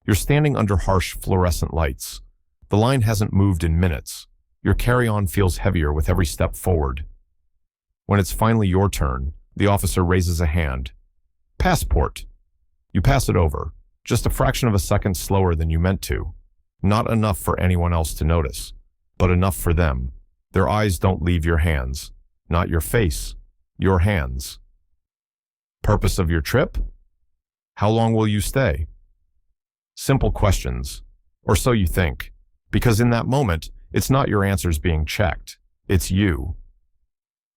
You're standing under harsh fluorescent lights. The line hasn't moved in minutes. Your carry-on feels heavier with every step forward. When it's finally your turn, the officer raises a hand. Passport. You pass it over, just a fraction of a second slower than you meant to. Not enough for anyone else to notice, but enough for them. Their eyes don't leave your hands. Not your face, your hands. Purpose of your trip? How long will you stay? Simple questions, or so you think, because in that moment, it's not your answers being checked, it's you.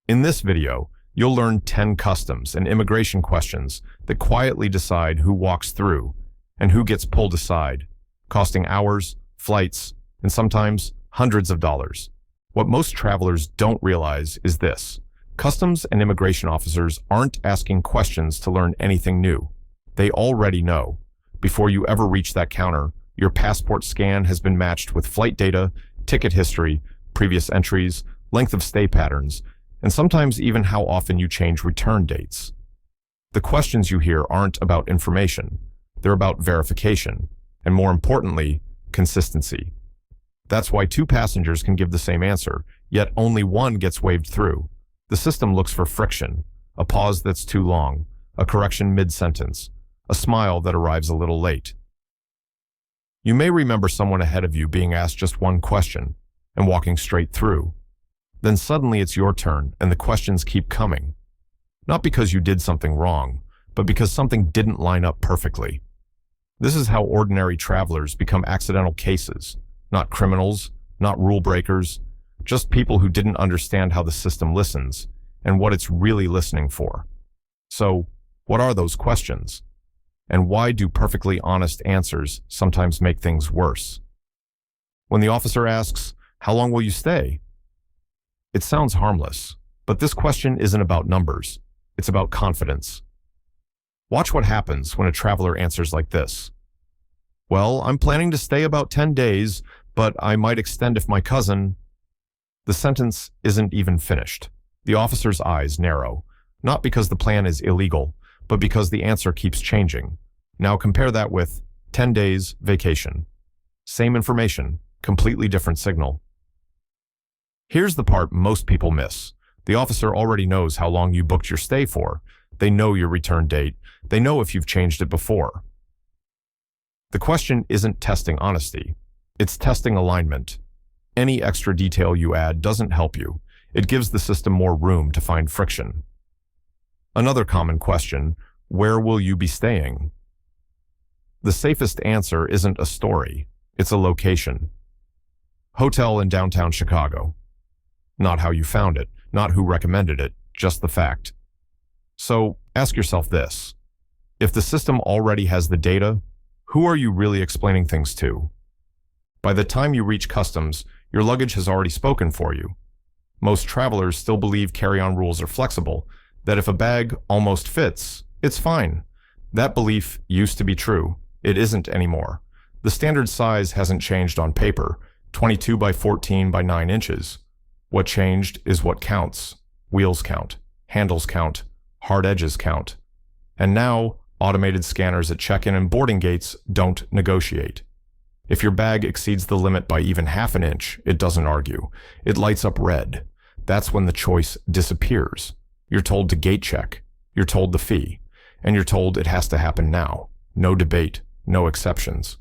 In this video, you'll learn 10 customs and immigration questions that quietly decide who walks through and who gets pulled aside, costing hours, flights, and sometimes hundreds of dollars. What most travelers don't realize is this: customs and immigration officers aren't asking questions to learn anything new. They already know. Before you ever reach that counter, your passport scan has been matched with flight data, ticket history, previous entries, length of stay patterns, and sometimes even how often you change return dates. The questions you hear aren't about information. They're about verification, and more importantly, consistency. That's why two passengers can give the same answer, yet only one gets waved through. The system looks for friction, a pause that's too long, a correction mid-sentence, a smile that arrives a little late. You may remember someone ahead of you being asked just one question and walking straight through. Then suddenly it's your turn and the questions keep coming. Not because you did something wrong, but because something didn't line up perfectly. This is how ordinary travelers become accidental cases, not criminals, not rule breakers, just people who didn't understand how the system listens and what it's really listening for. So, what are those questions? And why do perfectly honest answers sometimes make things worse? When the officer asks, "How long will you stay?" It sounds harmless, but this question isn't about numbers. It's about confidence. Watch what happens when a traveler answers like this. "Well, I'm planning to stay about 10 days, but I might extend if my cousin..." The sentence isn't even finished. The officer's eyes narrow, not because the plan is illegal, but because the answer keeps changing. Now compare that with 10 days vacation. Same information, completely different signal. Here's the part most people miss. The officer already knows how long you booked your stay for. They know your return date. They know if you've changed it before. The question isn't testing honesty. It's testing alignment. Any extra detail you add doesn't help you. It gives the system more room to find friction. Another common question: where will you be staying? The safest answer isn't a story. It's a location. Hotel in downtown Chicago. Not how you found it, not who recommended it, just the fact. So ask yourself this: if the system already has the data, who are you really explaining things to? By the time you reach customs, your luggage has already spoken for you. Most travelers still believe carry-on rules are flexible, that if a bag almost fits, it's fine. That belief used to be true. It isn't anymore. The standard size hasn't changed on paper, 22 by 14 by 9 inches. What changed is what counts. Wheels count, handles count, hard edges count. And now, automated scanners at check-in and boarding gates don't negotiate. If your bag exceeds the limit by even half an inch, it doesn't argue. It lights up red. That's when the choice disappears. You're told to gate check. You're told the fee. And you're told it has to happen now. No debate, no exceptions.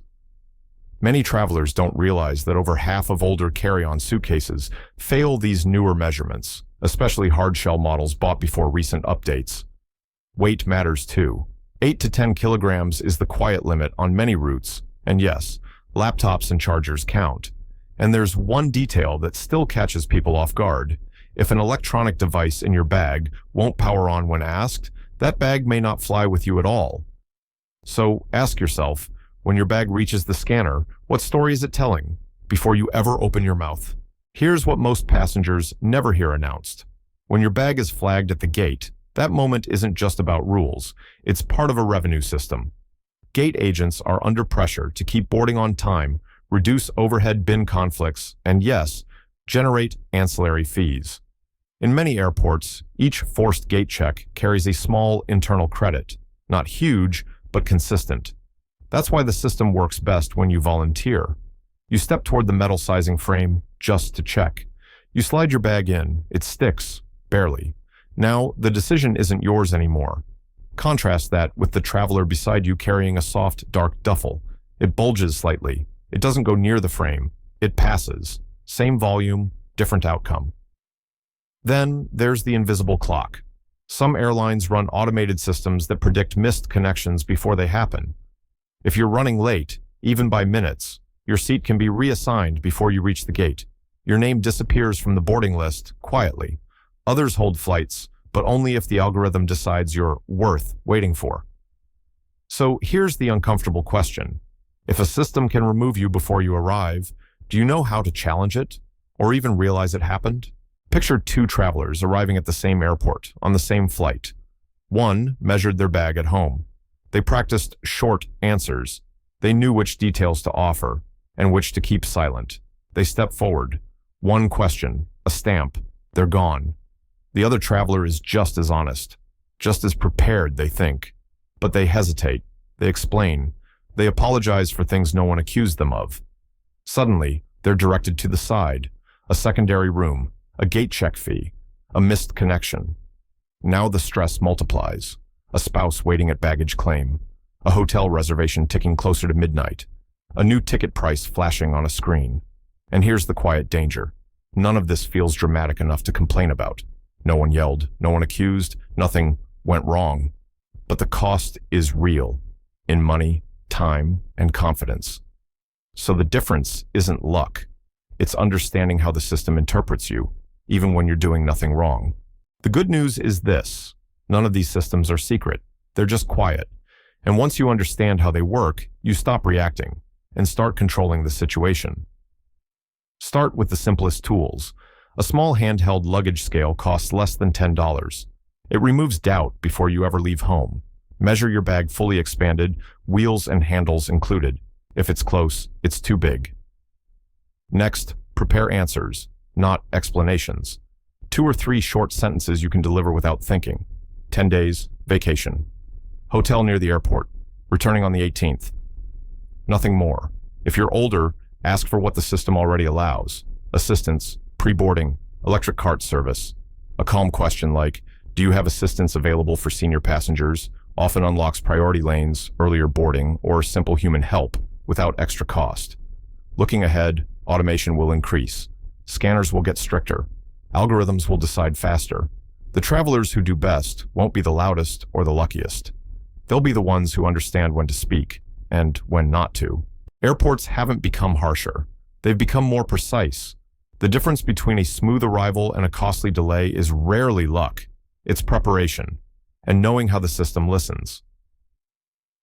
Many travelers don't realize that over half of older carry-on suitcases fail these newer measurements, especially hard-shell models bought before recent updates. Weight matters too. 8 to 10 kilograms is the quiet limit on many routes, and yes, laptops and chargers count. And there's one detail that still catches people off guard. If an electronic device in your bag won't power on when asked, that bag may not fly with you at all. So ask yourself, when your bag reaches the scanner, what story is it telling before you ever open your mouth? Here's what most passengers never hear announced. When your bag is flagged at the gate, that moment isn't just about rules. It's part of a revenue system. Gate agents are under pressure to keep boarding on time, reduce overhead bin conflicts, and yes, generate ancillary fees. In many airports, each forced gate check carries a small internal credit, not huge, but consistent. That's why the system works best when you volunteer. You step toward the metal sizing frame just to check. You slide your bag in. It sticks, barely. Now, the decision isn't yours anymore. Contrast that with the traveler beside you carrying a soft, dark duffel. It bulges slightly. It doesn't go near the frame. It passes. Same volume, different outcome. Then there's the invisible clock. Some airlines run automated systems that predict missed connections before they happen. If you're running late, even by minutes, your seat can be reassigned before you reach the gate. Your name disappears from the boarding list quietly. Others hold flights, but only if the algorithm decides you're worth waiting for. So here's the uncomfortable question. If a system can remove you before you arrive, do you know how to challenge it, or even realize it happened? Picture two travelers arriving at the same airport, on the same flight. One measured their bag at home. They practiced short answers. They knew which details to offer, and which to keep silent. They step forward. One question, a stamp, they're gone. The other traveler is just as honest, just as prepared, they think. But they hesitate. They explain. They apologize for things no one accused them of. Suddenly, they're directed to the side, a secondary room, a gate check fee, a missed connection. Now the stress multiplies. A spouse waiting at baggage claim, a hotel reservation ticking closer to midnight, a new ticket price flashing on a screen. And here's the quiet danger. None of this feels dramatic enough to complain about. No one yelled, no one accused, nothing went wrong. But the cost is real, in money, time, and confidence. So the difference isn't luck. It's understanding how the system interprets you, even when you're doing nothing wrong. The good news is this. None of these systems are secret. They're just quiet. And once you understand how they work, you stop reacting and start controlling the situation. Start with the simplest tools. A small handheld luggage scale costs less than $10. It removes doubt before you ever leave home. Measure your bag fully expanded, wheels and handles included. If it's close, it's too big. Next, prepare answers, not explanations. 2 or 3 short sentences you can deliver without thinking. 10 days, vacation. Hotel near the airport, returning on the 18th. Nothing more. If you're older, ask for what the system already allows. Assistance, pre-boarding, electric cart service. A calm question like, do you have assistance available for senior passengers? Often unlocks priority lanes, earlier boarding, or simple human help without extra cost. Looking ahead, automation will increase. Scanners will get stricter. Algorithms will decide faster. The travelers who do best won't be the loudest or the luckiest. They'll be the ones who understand when to speak and when not to. Airports haven't become harsher. They've become more precise. The difference between a smooth arrival and a costly delay is rarely luck. It's preparation and knowing how the system listens.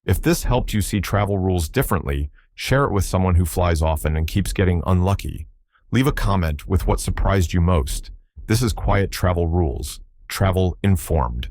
If this helped you see travel rules differently, share it with someone who flies often and keeps getting unlucky. Leave a comment with what surprised you most. This is Quiet Travel Rules. Travel informed.